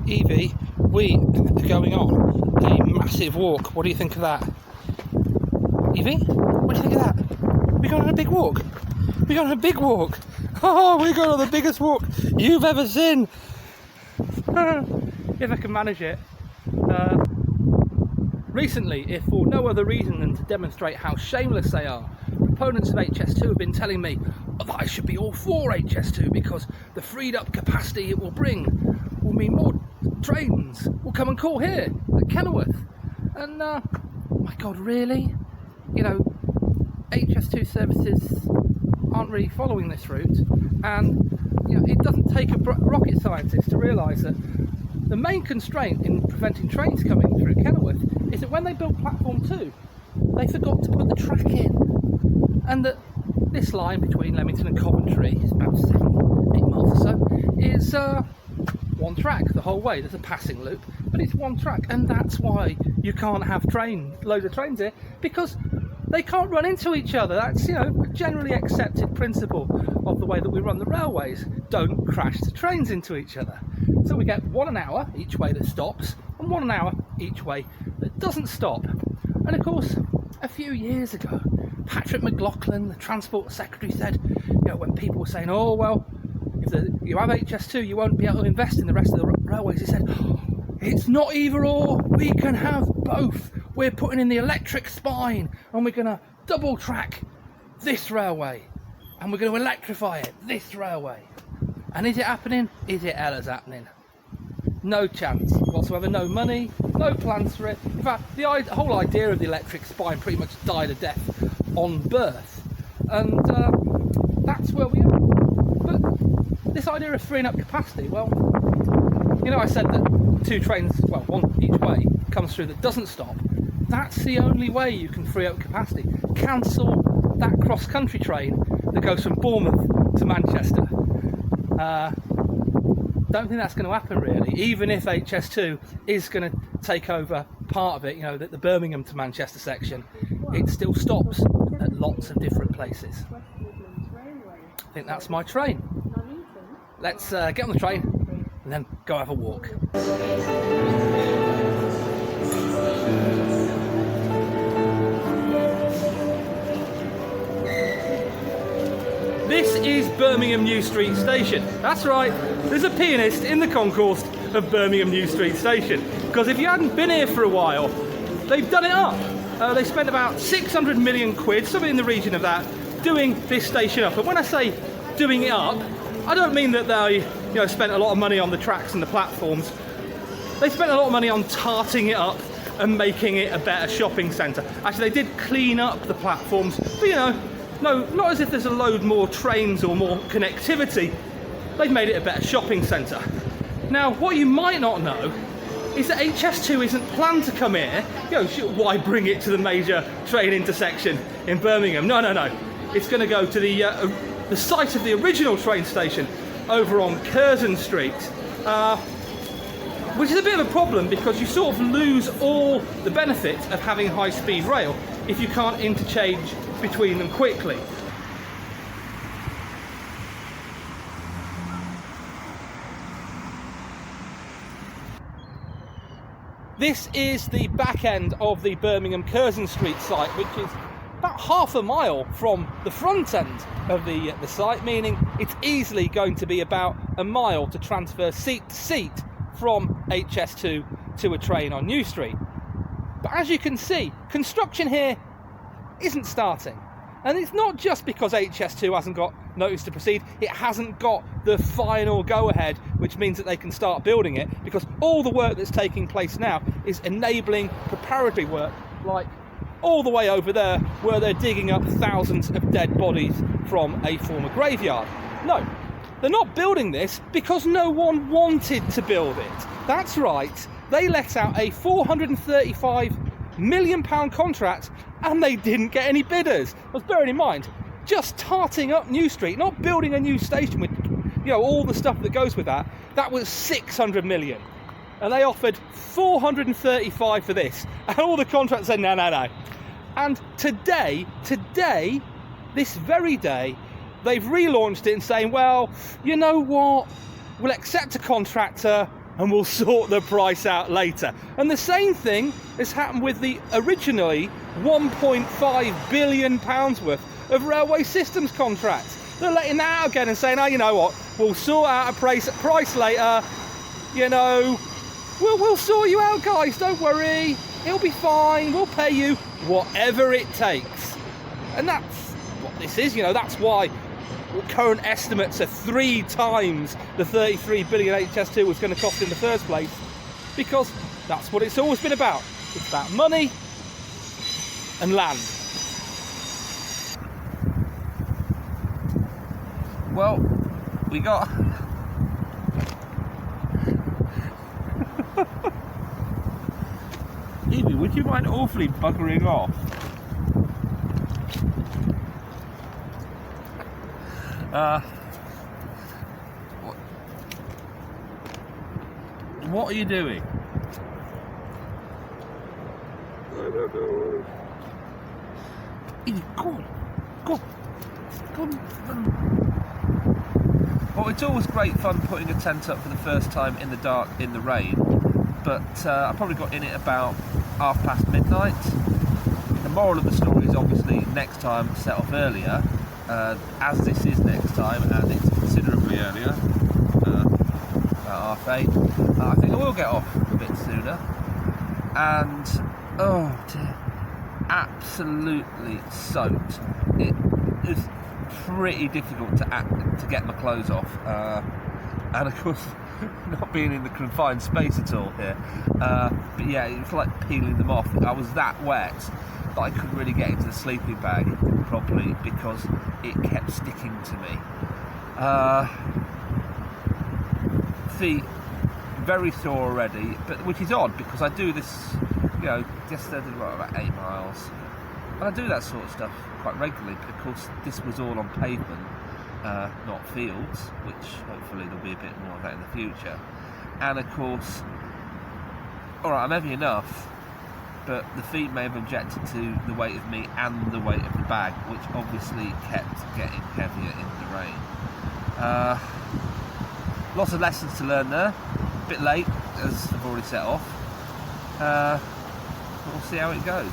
Eevee, we are going on a massive walk. What do you think of that? Eevee, what do you think of that? We're going on a big walk. We're going on a big walk. Oh, we're going on the biggest walk you've ever seen. If I can manage it. Recently, if for no other reason than to demonstrate how shameless they are, proponents of HS2 have been telling me that I should be all for HS2 because the freed up capacity it will bring will mean more trains will come and call here at Kenilworth. And oh my god, really? You know, HS2 services aren't really following this route, and you know, it doesn't take a rocket scientist to realise that the main constraint in preventing trains coming through Kenilworth is that when they built platform 2, they forgot to put the track in, and that this line between Leamington and Coventry is about 7-8 miles or so, is one track the whole way. There's a passing loop, but it's one track, and that's why you can't have loads of trains here, because they can't run into each other. That's, you know, a generally accepted principle of the way that we run the railways. Don't crash the trains into each other. So we get 1 an hour each way that stops, and 1 an hour each way that doesn't stop. And of course, a few years ago, Patrick McLaughlin, the Transport Secretary, said, you know, when people were saying, oh, well, if you have HS2, you won't be able to invest in the rest of the railways, he said, oh, it's not either or, we can have both. We're putting in the electric spine, and we're going to double track this railway, and we're going to electrify it, this railway. And is it happening? Is it Ella's happening? No chance whatsoever, no money, no plans for it. In fact, the whole idea of the electric spine pretty much died a death on birth, and that's where we are. But this idea of freeing up capacity, well, you know, I said that 2 trains, well, 1 each way, comes through that doesn't stop. That's the only way you can free up capacity. Cancel that cross-country train that goes from Bournemouth to Manchester. Don't think that's going to happen, really, even if HS2 is going to take over part of it, you know, the Birmingham to Manchester section. It still stops at lots of different places. I think that's my train. Let's get on the train and then go have a walk. This is Birmingham New Street Station. That's right, there's a pianist in the concourse of Birmingham New Street Station. Because if you hadn't been here for a while, they've done it up. They spent about 600 million quid, something in the region of that, doing this station up. And when I say doing it up, I don't mean that they, you know, spent a lot of money on the tracks and the platforms. They spent a lot of money on tarting it up and making it a better shopping centre. Actually, they did clean up the platforms, but you know, no, not as if there's a load more trains or more connectivity. They've made it a better shopping centre. Now, what you might not know is that HS2 isn't planned to come here. You know, why bring it to the major train intersection in Birmingham? No, no, no. It's going to go to the site of the original train station over on Curzon Street, which is a bit of a problem because you sort of lose all the benefit of having high-speed rail if you can't interchange between them quickly. This is the back end of the Birmingham Curzon Street site, which is about half a mile from the front end of the site, meaning it's easily going to be about a mile to transfer seat to seat from HS2 to a train on New Street. But as you can see, construction here isn't starting. And it's not just because HS2 hasn't got notice to proceed, it hasn't got the final go-ahead, which means that they can start building it, because all the work that's taking place now is enabling preparatory work, like all the way over there where they're digging up thousands of dead bodies from a former graveyard. No, they're not building this because no one wanted to build it. That's right, they let out a £435 million contract and they didn't get any bidders. But bearing in mind, just tarting up New Street, not building a new station with, you know, all the stuff that goes with that, that was 600 million. And they offered 435 for this. And all the contractors said, no, no, no. And today, this very day, they've relaunched it and saying, well, you know what? We'll accept a contractor, and we'll sort the price out later. And the same thing has happened with the originally £1.5 billion worth of railway systems contracts. They're letting that out again and saying, oh, you know what, we'll sort out a price later, you know, we'll sort you out, guys, don't worry, it'll be fine, we'll pay you whatever it takes. And that's what this is, you know, that's why current estimates are 3 times the 33 billion HS2 was going to cost in the first place, because that's what it's always been about. It's about money and land. Well, we got Eevee, would you mind awfully buggering off? What are you doing? I don't know. Eevee, go on. Go on. Well, it's always great fun putting a tent up for the first time in the dark, in the rain, but I probably got in it about midnight. The moral of the story is obviously next time set off earlier, as this is next time and it's considerably earlier, about 8:30, I think I will get off a bit sooner. And oh dear, absolutely soaked. It is pretty difficult to get my clothes off, and of course not being in the confined space at all here, but yeah, it's like peeling them off. I was that wet that I couldn't really get into the sleeping bag properly because it kept sticking to me. Feet very sore already, but which is odd because I do this, you know, just about 8 miles, and I do that sort of stuff quite regularly, but of course this was all on pavement, not fields, which hopefully there'll be a bit more of that in the future. And of course, alright, I'm heavy enough, but the feet may have objected to the weight of me and the weight of the bag, which obviously kept getting heavier in the rain. Lots of lessons to learn there, a bit late as I've already set off, but we'll see how it goes.